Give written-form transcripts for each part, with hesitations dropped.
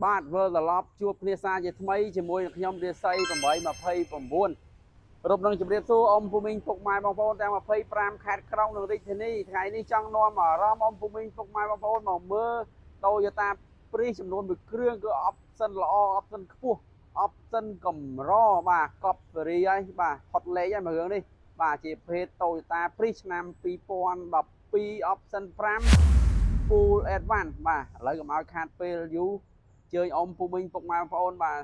បាទវិលត្រឡប់ជួបគ្នាសារជាថ្មីជាមួយនឹងខ្ញុំរាសី829រំលឹកជម្រាបសួរអ៊ំពូមីងពុកម៉ែបងប្អូនទាំង25ខេត្តក្រុងនិងរាជធានីថ្ងៃនេះចង់នាំអារម្មណ៍អ៊ំពូមីងពុកម៉ែបងប្អូនមកមើល Toyota Prius ចំនួន1គ្រឿងគឺ option ល្អ option ខ្ពស់ option កម្របាទកប់សេរីហើយបាទផុតលេខហើយមួយរឿងនេះបាទជាភេទ Toyota Prius ឆ្នាំ2012 option 5 full advance បាទឥឡូវកុំឲ្យខាតពេលយូរជើញអ៊ំពូមីងពុកម៉ែបងប្អូនបាទ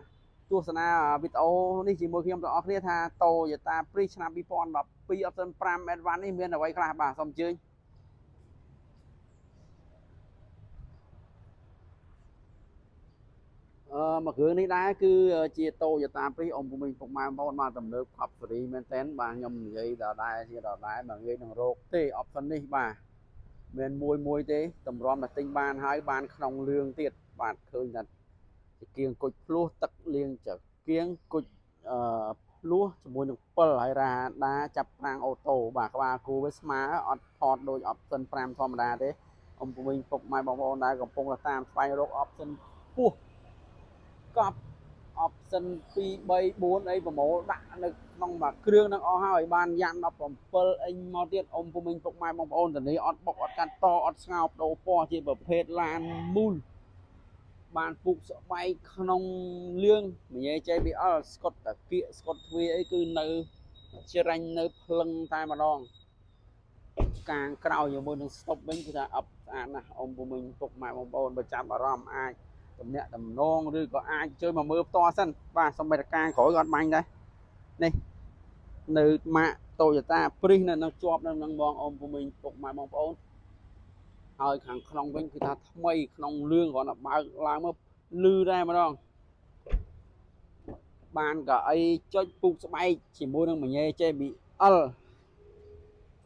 ទស្សនាវីដេអូនេះជាមួយខ្ញុំទាំងអស់គ្នាថា Toyota Prius ឆ្នាំ2012 option 5 advance នេះមានអ្វីខ្លះបាទសូមអញ្ជើញមកគ្រឿងនេះដែរគឺជា Toyota Prius អ៊ំពូមីងពុកម៉ែបងប្អូនបាទទំនើបខប់សេរីមែនតើបាទខ្ញុំនិយាយដល់ដែរជាដល់ដែរមកងាយនឹងរោគទេ option នេះបាទមានមួយទេតម្រាំតែទិញបានហើយបានក្នុងលឿងទៀតបាទឃើញថាគៀងគុជភ្លោះទឹកលៀងចគៀងគុជភ្លោះជាមួយនឹង7ហើយរ៉ាដាចាប់ប្រាំងអូតូបាទក្បាលគូវាស្មើអត់ផតដូច option 5ធម្មតាទេអ៊ំពូមីងពុកម៉ែបងប្អូនដែលកំពុងតាមស្វែងរក option ពោះកប់ option 2 3 4អីប្រមូលដាក់នៅក្នុងមួយគ្រឿងនឹងអស់ហើយបានយ៉ាង17អីមកទៀតអ៊ំពូមីងពុកម៉ែបងប្អូនតានេះអត់បុកអត់កាត់តអត់ស្ងោបដូរពណ៌ជាប្រភេទឡានមូលបានពុកស្បែកក្នុងលឿងមញ៉េ JBL ស្កុតតាគៀកស្កុតទ្វាអីគឺនៅច្រាញ់នៅភ្លឹងតែម្ដងកាងក្រោយជាមួយនឹងស្តុបវិញគឺថាអប់ស្អាតណាស់អ៊ំពូមីងពុកម៉ែបងប្អូនបើចាប់អារម្មណ៍អាចតំណាក់តំណងឬក៏អាចជួយមកមើលផ្ទាល់សិនបាទសំបីតកាងក្រោយក៏អត់បាញ់ដែរនេះនៅម៉ាក Toyota Prius នៅនឹងជាប់នៅនឹងបងអ៊ំពូមីងពុកម៉ែបងប្អូនហើយខាងក្នុងវិញគឺថាថ្មីក្នុងលឿងគ្រាន់តែបើកឡើងមកលឺដែរម្ដងបានកៅអីចុចពុកស្បែកជាមួយនឹងមញ៉េ JBL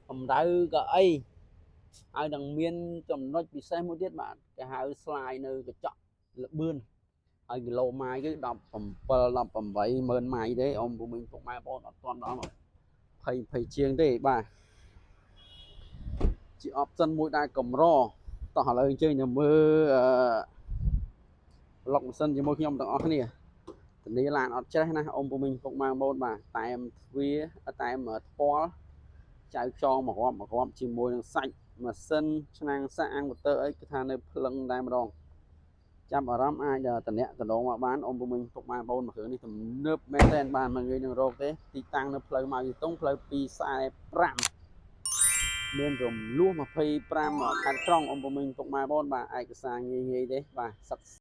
កម្ដៅកៅអីហើយនឹងមានចំណុចពិសេសមួយទៀតបាទគេហៅស្លាយនៅកញ្ចក់លបឿនហើយគីឡូម៉ាយគឺ17 18ម៉ឺនម៉ាយទេអ៊ំពូមីងពុកម៉ែបងប្អូនអត់ទាន់ដល់20ជាងទេបាទជា option មួយដែលកម្រតោះឥឡូវអញ្ជើញទៅមើលប្លុកម៉ាស៊ីនជាមួយខ្ញុំទាំងអស់គ្នាធានាឡានអត់ច្រេះណាអ៊ំពូមីងពុកម៉ែបងប្អូនបាទតែមទ្វាតែមថ្ពាល់ចៅខ្យងមករាប់ជាមួយនឹងសាច់ម៉ាស៊ីនឆ្នាំងសាក់អាំងម៉ូទ័រអីគឺថានៅភ្លឹងតែម្ដងចាប់អារម្មណ៍អាចតំណាក់តំណងមកបានអ៊ំពូមីងពុកម៉ែបងប្អូនមួយគ្រឿងនេះទំនើបមែនតើបានមកងាយនឹងរកទេទីតាំងនៅផ្លូវម៉ៅយីតុងផ្លូវ245មានរំលោះ25ខេត្តក្រុងអ៊ំពូមីងពុកម៉ែបងប្អូនបាទឯកសារងាយទេបាទសិក្សា